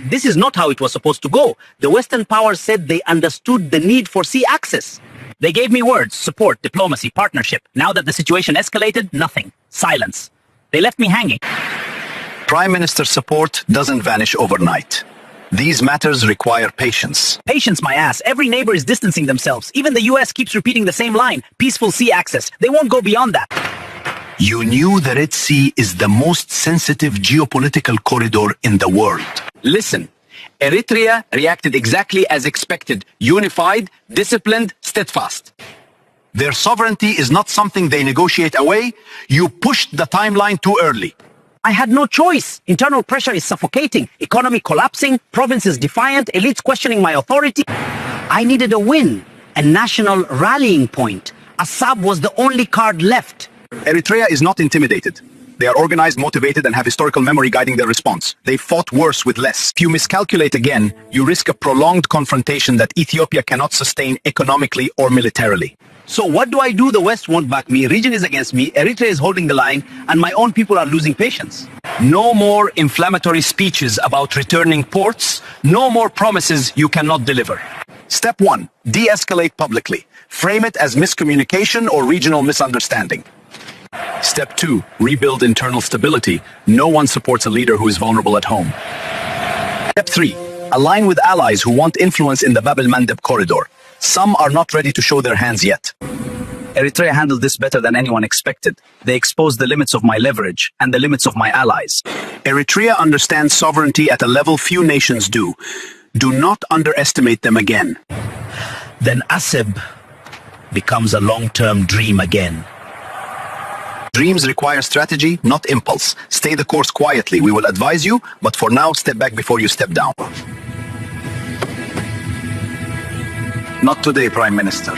This is not how it was supposed to go. The Western powers said they understood the need for sea access. They gave me words, support, diplomacy, partnership. Now that the situation escalated, nothing. Silence. They left me hanging. Prime Minister support doesn't vanish overnight. These matters require patience. Patience, my ass. Every neighbor is distancing themselves. Even the US keeps repeating the same line. Peaceful sea access. They won't go beyond that. You knew the Red Sea is the most sensitive geopolitical corridor in the world. Listen, Eritrea reacted exactly as expected. Unified, disciplined, steadfast. Their sovereignty is not something they negotiate away. You pushed the timeline too early. I had no choice. Internal pressure is suffocating. Economy collapsing. Provinces defiant. Elites questioning my authority. I needed a win. A national rallying point. Assab was the only card left. Eritrea is not intimidated. They are organized, motivated, and have historical memory guiding their response. They fought worse with less. If you miscalculate again, you risk a prolonged confrontation that Ethiopia cannot sustain economically or militarily. So what do I do? The West won't back me. Region is against me. Eritrea is holding the line, and my own people are losing patience. No more inflammatory speeches about returning ports. No more promises you cannot deliver. Step 1. De-escalate publicly. Frame it as miscommunication or regional misunderstanding. Step 2. Rebuild internal stability. No one supports a leader who is vulnerable at home. Step 3. Align with allies who want influence in the Bab el-Mandeb corridor. Some are not ready to show their hands yet. Eritrea handled this better than anyone expected. They exposed the limits of my leverage and the limits of my allies. Eritrea understands sovereignty at a level few nations do. Do not underestimate them again. Then Aseb becomes a long-term dream again. Dreams require strategy, not impulse. Stay the course quietly. We will advise you, but for now, step back before you step down. Not today, Prime Minister.